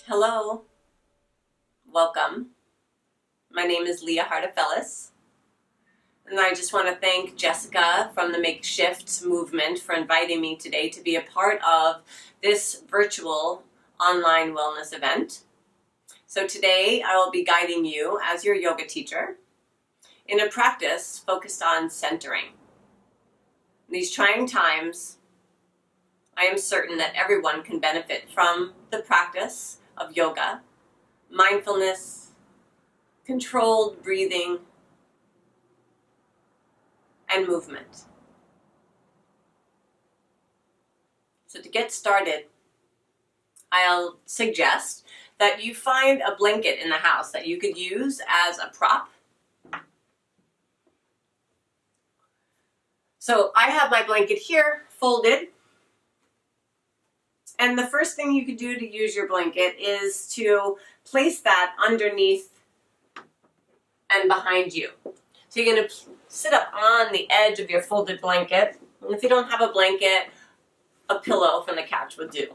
Hello, welcome. My name is Leah Hartofelis, and I just want to thank Jessica from the Makeshift movement for inviting me today to be a part of this virtual online wellness event. So today I will be guiding you as your yoga teacher in a practice focused on centering. In these trying times, I am certain that everyone can benefit from the practice of yoga, mindfulness, controlled breathing, and movement. So to get started, I'll suggest that you find a blanket in the house that you could use as a prop. So I have my blanket here folded. And the first thing you could do to use your blanket is to place that underneath and behind you. So you're going to sit up on the edge of your folded blanket. And if you don't have a blanket, a pillow from the couch would do.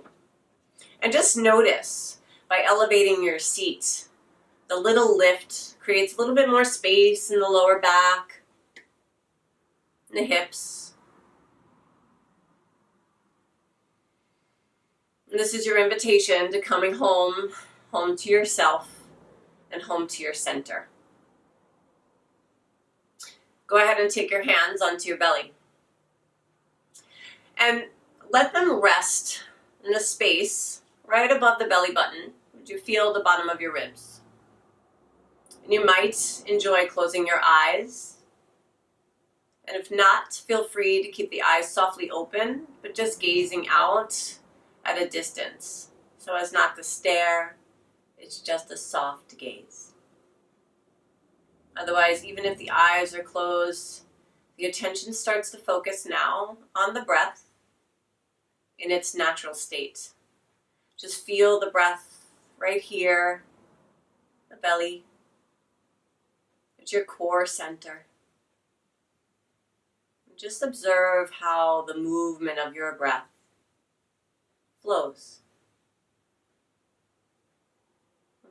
And just notice, by elevating your seat, the little lift creates a little bit more space in the lower back, the hips. And this is your invitation to coming home to yourself, and home to your center. Go ahead and take your hands onto your belly. And let them rest in a space right above the belly button. Would you feel the bottom of your ribs? And you might enjoy closing your eyes. And if not, feel free to keep the eyes softly open, but just gazing out at a distance, so as not to stare. It's just a soft gaze. Otherwise, even if the eyes are closed, the attention starts to focus now on the breath in its natural state. Just feel the breath right here, the belly. It's your core center. Just observe how the movement of your breath flows.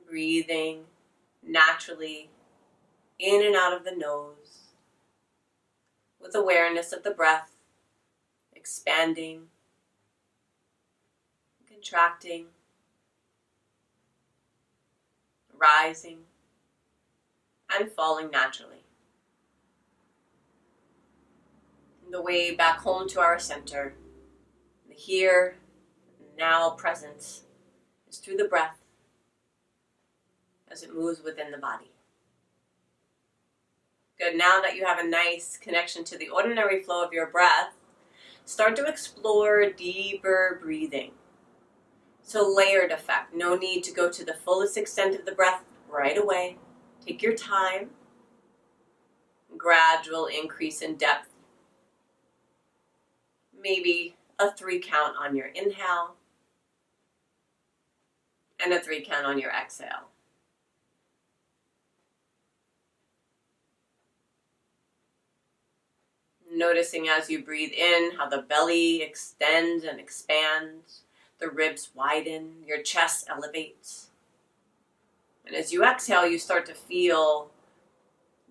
Breathing naturally in and out of the nose, with awareness of the breath expanding, contracting, rising, and falling naturally. The way back home to our center, the here, now presence, is through the breath as it moves within the body. Good. Now that you have a nice connection to the ordinary flow of your breath, start to explore deeper breathing. So layered effect. No need to go to the fullest extent of the breath right away. Take your time. Gradual increase in depth. Maybe a 3 count on your inhale and a 3 count on your exhale. Noticing as you breathe in how the belly extends and expands, the ribs widen, your chest elevates. And as you exhale, you start to feel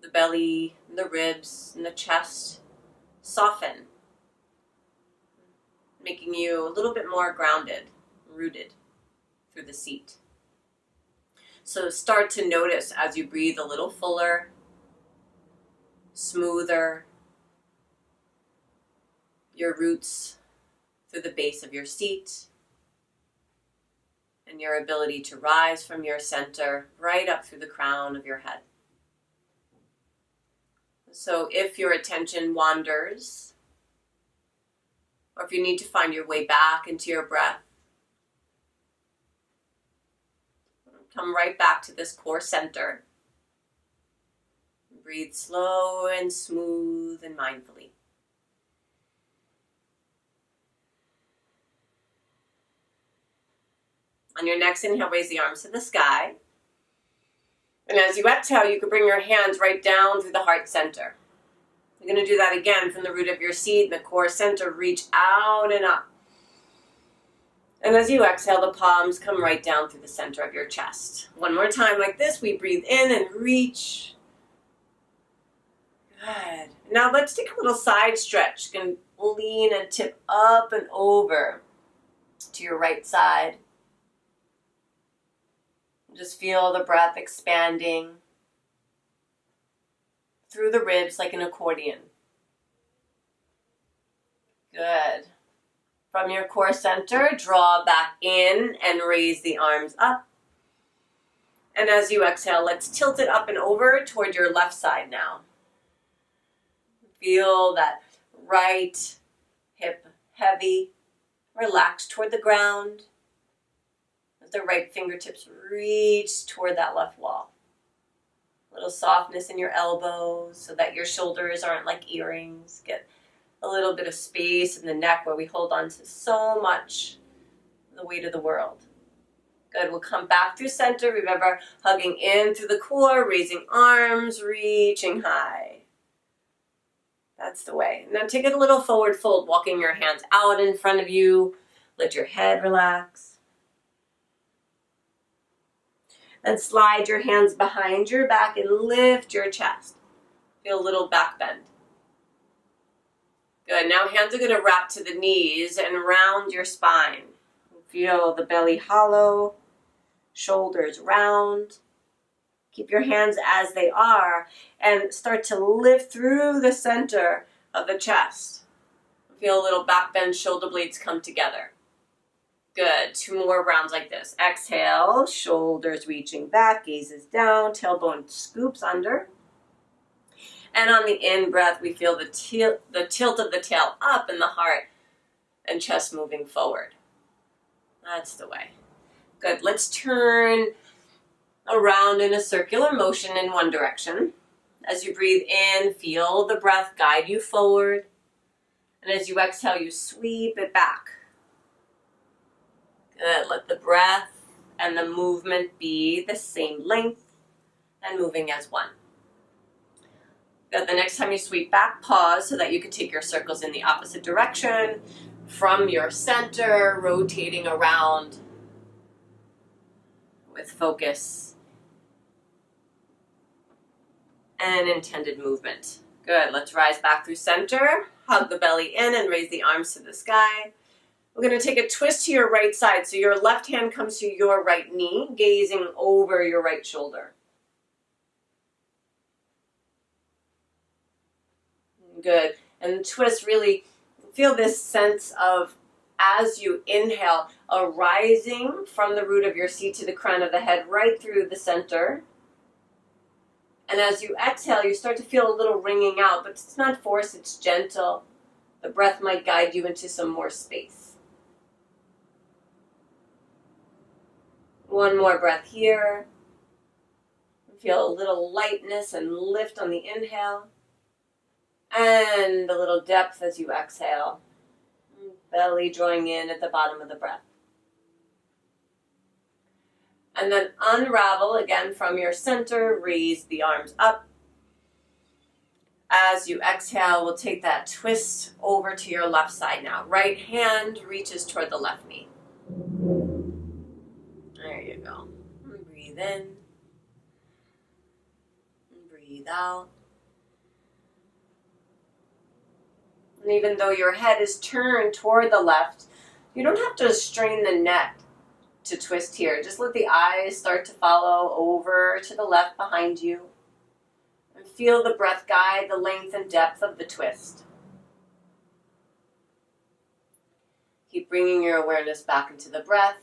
the belly, the ribs, and the chest soften, making you a little bit more grounded, rooted through the seat. So start to notice as you breathe a little fuller, smoother, your roots through the base of your seat, and your ability to rise from your center right up through the crown of your head. So if your attention wanders, or if you need to find your way back into your breath, come right back to this core center. Breathe slow and smooth and mindfully. On your next inhale, raise the arms to the sky. And as you exhale, you can bring your hands right down through the heart center. You're going to do that again from the root of your seat, the core center. Reach out and up. And as you exhale, the palms come right down through the center of your chest. One more time like this. We breathe in and reach. Good. Now let's take a little side stretch. You can lean and tip up and over to your right side. Just feel the breath expanding through the ribs like an accordion. Good. From your core center, draw back in and raise the arms up. And as you exhale, let's tilt it up and over toward your left side now. Feel that right hip heavy, relax toward the ground. Let the right fingertips reach toward that left wall. A little softness in your elbows so that your shoulders aren't like earrings. Get a little bit of space in the neck where we hold on to so much of the weight of the world. Good, we'll come back through center. Remember, hugging in through the core, raising arms, reaching high. That's the way. Now take it a little forward fold, walking your hands out in front of you. Let your head relax. Then slide your hands behind your back and lift your chest. Feel a little back bend. Good. Now hands are going to wrap to the knees and round your spine. Feel the belly hollow, shoulders round. Keep your hands as they are and start to lift through the center of the chest. Feel a little back bend, shoulder blades come together. Good. 2 more rounds like this. Exhale, shoulders reaching back, gazes down, tailbone scoops under. And on the in-breath, we feel the tilt of the tail up and the heart and chest moving forward. That's the way. Good. Let's turn around in a circular motion in one direction. As you breathe in, feel the breath guide you forward. And as you exhale, you sweep it back. Good. Let the breath and the movement be the same length and moving as one. Good. The next time you sweep back, pause so that you can take your circles in the opposite direction from your center, rotating around with focus and intended movement. Good. Let's rise back through center, hug the belly in and raise the arms to the sky. We're going to take a twist to your right side. So your left hand comes to your right knee, gazing over your right shoulder. Good. And twist, really feel this sense of, as you inhale, a rising from the root of your seat to the crown of the head, right through the center. And as you exhale, you start to feel a little ringing out, but it's not forced, it's gentle. The breath might guide you into some more space. One more breath here. Feel a little lightness and lift on the inhale. And a little depth as you exhale. Belly drawing in at the bottom of the breath. And then unravel again from your center. Raise the arms up. As you exhale, we'll take that twist over to your left side now. Right hand reaches toward the left knee. There you go. And breathe in. And breathe out. And even though your head is turned toward the left, you don't have to strain the neck to twist here. Just let the eyes start to follow over to the left behind you. And feel the breath guide the length and depth of the twist. Keep bringing your awareness back into the breath.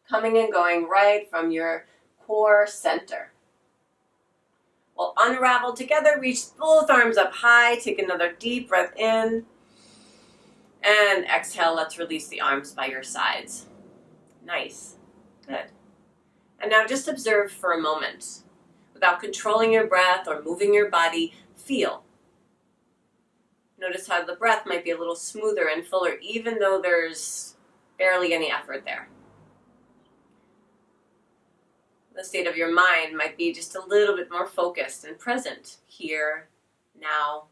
Coming and going right from your core center. We'll unravel together, reach both arms up high, take another deep breath in, and exhale, let's release the arms by your sides. Nice. Good. And now just observe for a moment. Without controlling your breath or moving your body, feel. Notice how the breath might be a little smoother and fuller, even though there's barely any effort there. The state of your mind might be just a little bit more focused and present here, now.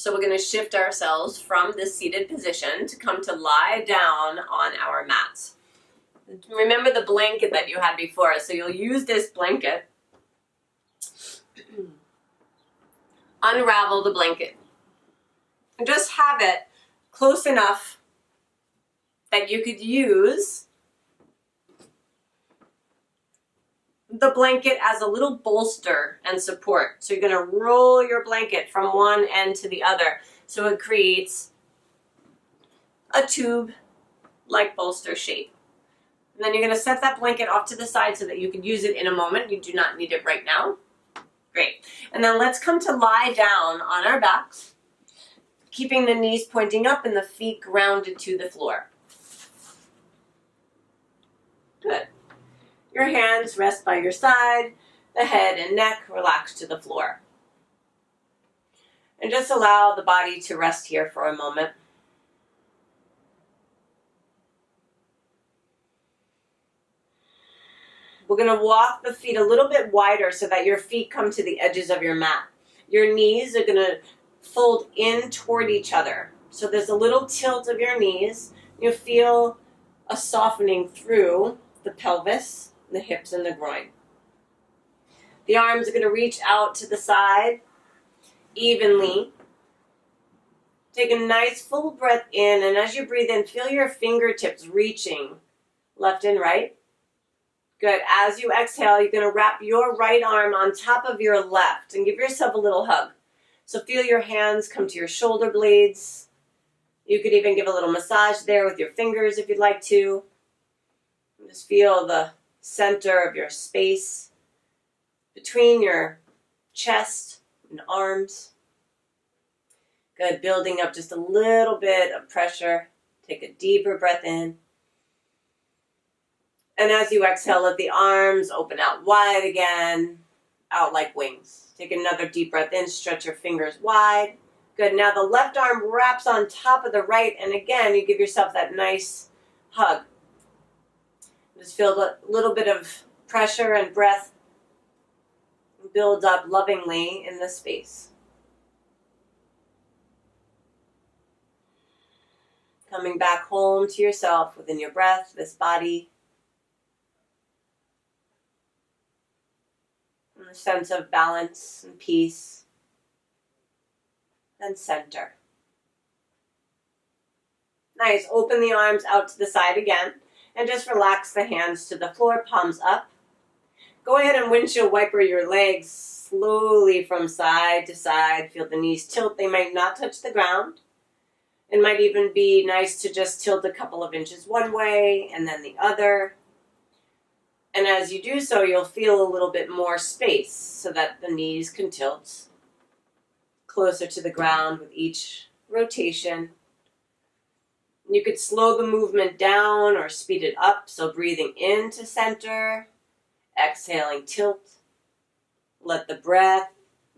So we're going to shift ourselves from this seated position to come to lie down on our mats. Remember the blanket that you had before, so you'll use this blanket. Unravel the blanket. And just have it close enough that you could use the blanket as a little bolster and support. So you're going to roll your blanket from one end to the other so it creates a tube-like bolster shape. And then you're going to set that blanket off to the side so that you can use it in a moment. You do not need it right now. Great. And then let's come to lie down on our backs, keeping the knees pointing up and the feet grounded to the floor. Good. Your hands rest by your side, the head and neck relax to the floor. And just allow the body to rest here for a moment. We're going to walk the feet a little bit wider so that your feet come to the edges of your mat. Your knees are going to fold in toward each other. So there's a little tilt of your knees. You'll feel a softening through the pelvis, the hips, and the groin. The arms are going to reach out to the side evenly. Take a nice full breath in, and as you breathe in, feel your fingertips reaching left and right. Good. As you exhale, you're going to wrap your right arm on top of your left and give yourself a little hug. So feel your hands come to your shoulder blades. You could even give a little massage there with your fingers if you'd like to. Just feel the center of your space between your chest and arms. Good. Building up just a little bit of pressure. Take a deeper breath in. And as you exhale, let the arms open out wide again, out like wings. Take another deep breath in, stretch your fingers wide. Good. Now the left arm wraps on top of the right, and again, you give yourself that nice hug. Just feel a little bit of pressure and breath build up lovingly in the space. Coming back home to yourself within your breath, this body. A sense of balance and peace and center. Nice. Open the arms out to the side again and just relax the hands to the floor, palms up. Go ahead and windshield wiper your legs slowly from side to side. Feel the knees tilt. They might not touch the ground. It might even be nice to just tilt a couple of inches one way and then the other. And as you do so, you'll feel a little bit more space so that the knees can tilt closer to the ground with each rotation. You could slow the movement down or speed it up. So breathing into center, exhaling tilt. Let the breath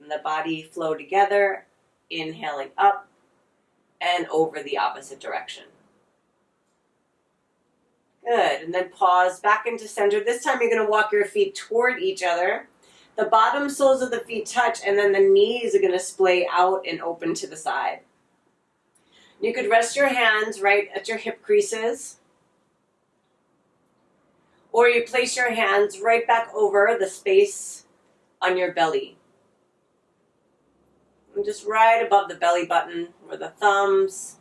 and the body flow together, inhaling up and over the opposite direction. Good. And then pause back into center. This time you're going to walk your feet toward each other. The bottom soles of the feet touch, and then the knees are going to splay out and open to the side. You could rest your hands right at your hip creases. Or you place your hands right back over the space on your belly. And just right above the belly button, where the thumbs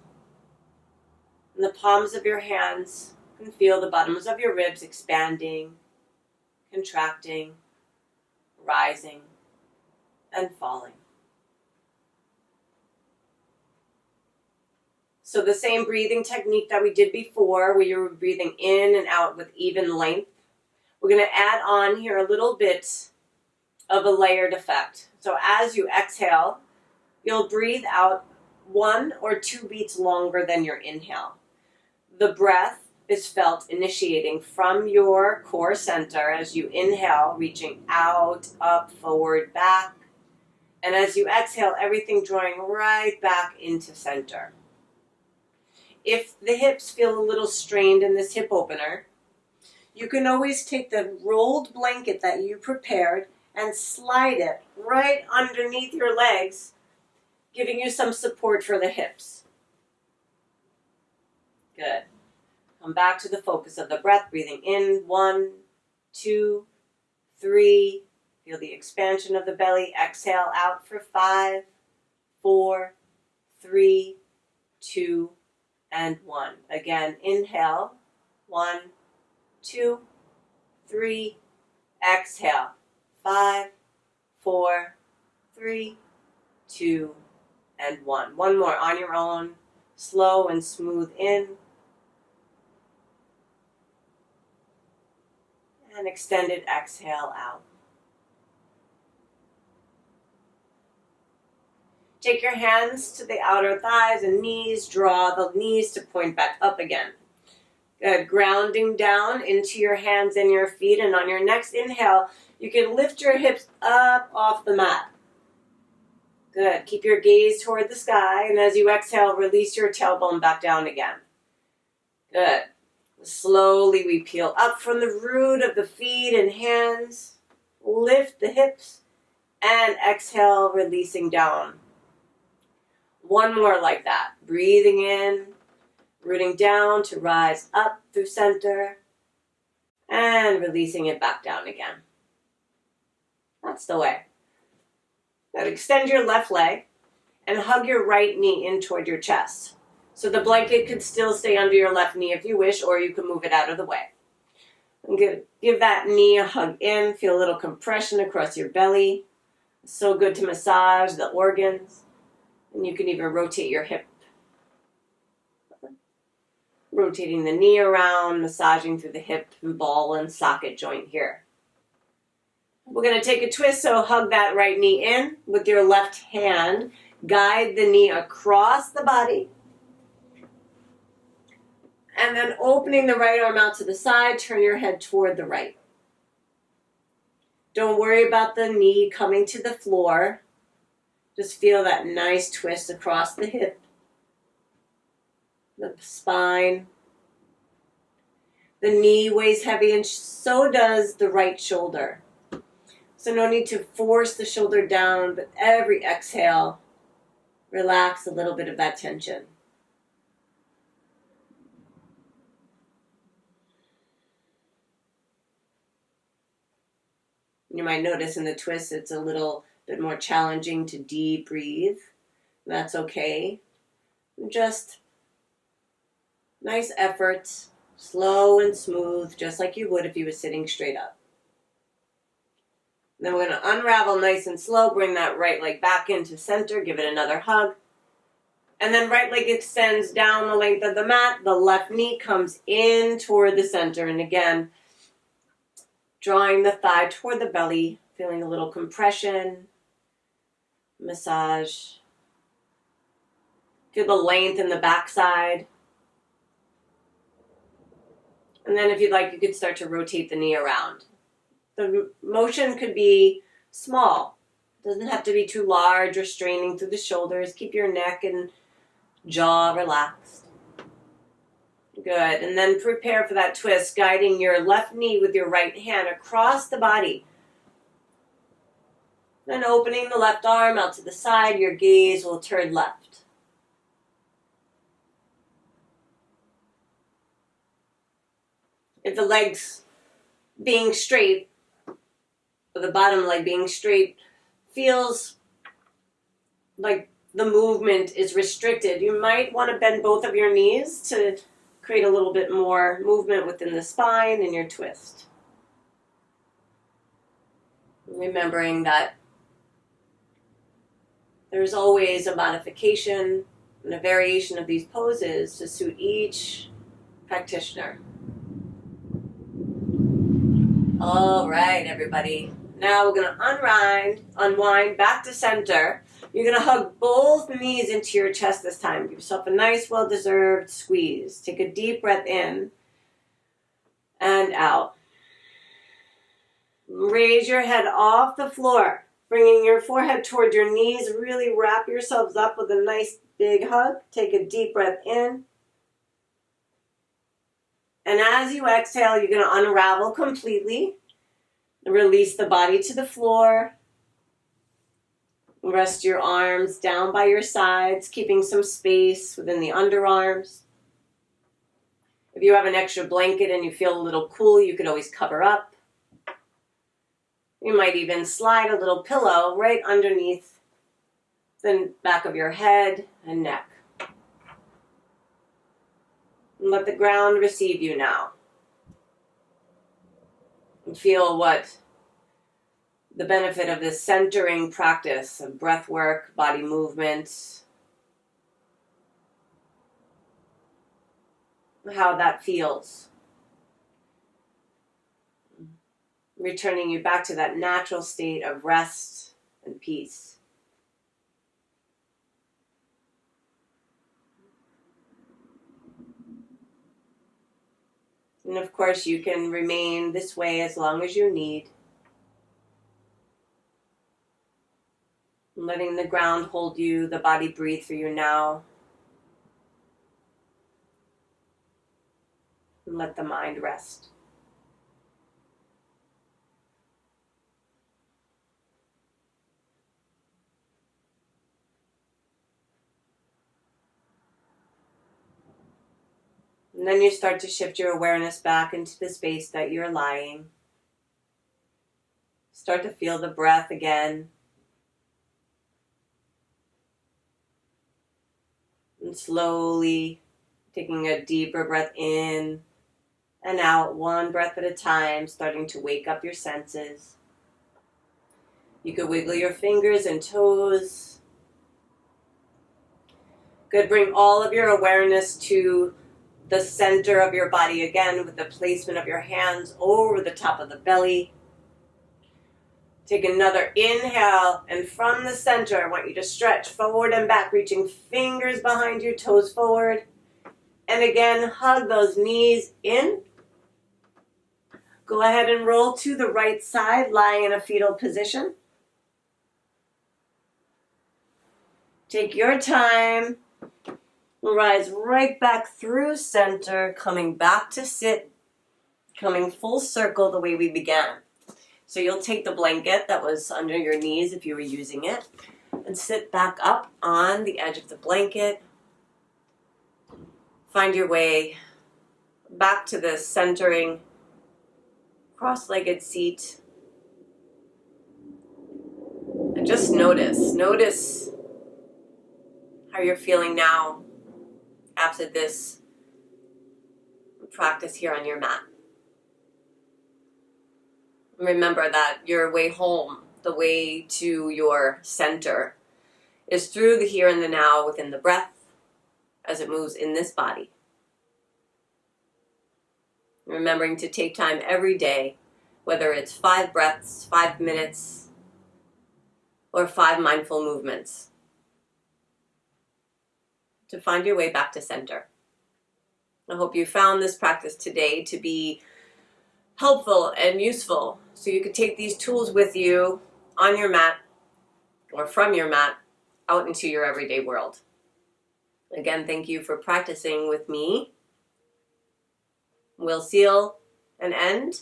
and the palms of your hands can feel the bottoms of your ribs expanding, contracting, rising, and falling. So the same breathing technique that we did before, where you were breathing in and out with even length, we're going to add on here a little bit of a layered effect. So as you exhale, you'll breathe out 1 or 2 beats longer than your inhale. The breath is felt initiating from your core center as you inhale, reaching out, up, forward, back. And as you exhale, everything drawing right back into center. If the hips feel a little strained in this hip opener, you can always take the rolled blanket that you prepared and slide it right underneath your legs giving you some support for the hips. Good. Come back to the focus of the breath, breathing in, 1, 2, 3. Feel the expansion of the belly. Exhale out for 5, 4, 3, 2, and 1. Again, inhale, 1, 2, 3. Exhale, 5, 4, 3, 2, and 1. One more on your own. Slow and smooth in. And extended exhale out. Take your hands to the outer thighs and knees. Draw the knees to point back up again. Good. Grounding down into your hands and your feet. And on your next inhale, you can lift your hips up off the mat. Good. Keep your gaze toward the sky. And as you exhale, release your tailbone back down again. Good. Slowly we peel up from the root of the feet and hands. Lift the hips. And exhale, releasing down. One more like that. Breathing in. Rooting down to rise up through center. And releasing it back down again. That's the way. Now extend your left leg and hug your right knee in toward your chest. So the blanket could still stay under your left knee if you wish, or you can move it out of the way. And give that knee a hug in. Feel a little compression across your belly. It's so good to massage the organs. And you can even rotate your hip. Rotating the knee around, massaging through the hip, ball and socket joint here. We're going to take a twist, so hug that right knee in with your left hand. Guide the knee across the body. And then opening the right arm out to the side, turn your head toward the right. Don't worry about the knee coming to the floor. Just feel that nice twist across the hip, the spine. The knee weighs heavy and so does the right shoulder. So no need to force the shoulder down, but every exhale, relax a little bit of that tension. You might notice in the twist it's a little bit more challenging to deep breathe. That's okay. Just nice efforts, slow and smooth, just like you would if you were sitting straight up. Then we're going to unravel nice and slow, bring that right leg back into center, give it another hug. And then right leg extends down the length of the mat, the left knee comes in toward the center. And again, drawing the thigh toward the belly, feeling a little compression, massage. Feel the length in the backside. And then if you'd like, you could start to rotate the knee around. The motion could be small. It doesn't have to be too large or straining through the shoulders. Keep your neck and jaw relaxed. Good. And then prepare for that twist, guiding your left knee with your right hand across the body. Then opening the left arm out to the side, your gaze will turn left. If the legs being straight, or the bottom leg being straight, feels like the movement is restricted, you might want to bend both of your knees to create a little bit more movement within the spine and your twist. Remembering that there's always a modification and a variation of these poses to suit each practitioner. All right, everybody. Now we're going to unwind back to center. You're going to hug both knees into your chest this time. Give yourself a nice, well-deserved squeeze. Take a deep breath in and out. Raise your head off the floor, bringing your forehead toward your knees. Really wrap yourselves up with a nice big hug. Take a deep breath in. And as you exhale, you're going to unravel completely. Release the body to the floor. Rest your arms down by your sides, keeping some space within the underarms. If you have an extra blanket and you feel a little cool, you could always cover up. You might even slide a little pillow right underneath the back of your head and neck. And let the ground receive you now. And feel what the benefit of this centering practice of breath work, body movement, how that feels. Returning you back to that natural state of rest and peace. And of course, you can remain this way as long as you need. Letting the ground hold you, the body breathe for you now. And let the mind rest. And then you start to shift your awareness back into the space that you're lying. Start to feel the breath again. And slowly taking a deeper breath in and out, one breath at a time, starting to wake up your senses. You could wiggle your fingers and toes. Good, bring all of your awareness to the center of your body again with the placement of your hands over the top of the belly. Take another inhale, and from the center, I want you to stretch forward and back, reaching fingers behind you, toes forward. And again, hug those knees in. Go ahead and roll to the right side, lying in a fetal position. Take your time. Rise right back through center, coming back to sit, coming full circle the way we began. So you'll take the blanket that was under your knees if you were using it, and sit back up on the edge of the blanket. Find your way back to the centering, cross-legged seat. And just notice how you're feeling now after this practice here on your mat. Remember that your way home, the way to your center, is through the here and the now within the breath as it moves in this body. Remembering to take time every day, whether it's 5 breaths, 5 minutes, or 5 mindful movements, to find your way back to center. I hope you found this practice today to be helpful and useful, so you could take these tools with you on your mat or from your mat out into your everyday world. Again, thank you for practicing with me. We'll seal and end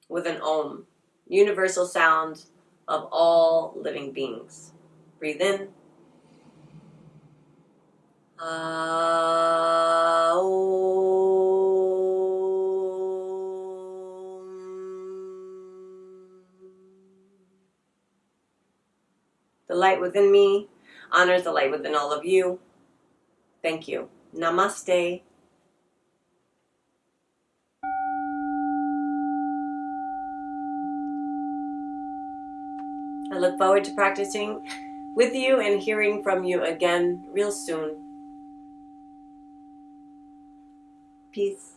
with an Om, universal sound of all living beings. Breathe in. The light within me honors the light within all of you. Thank you. Namaste. I look forward to practicing with you and hearing from you again real soon. Peace.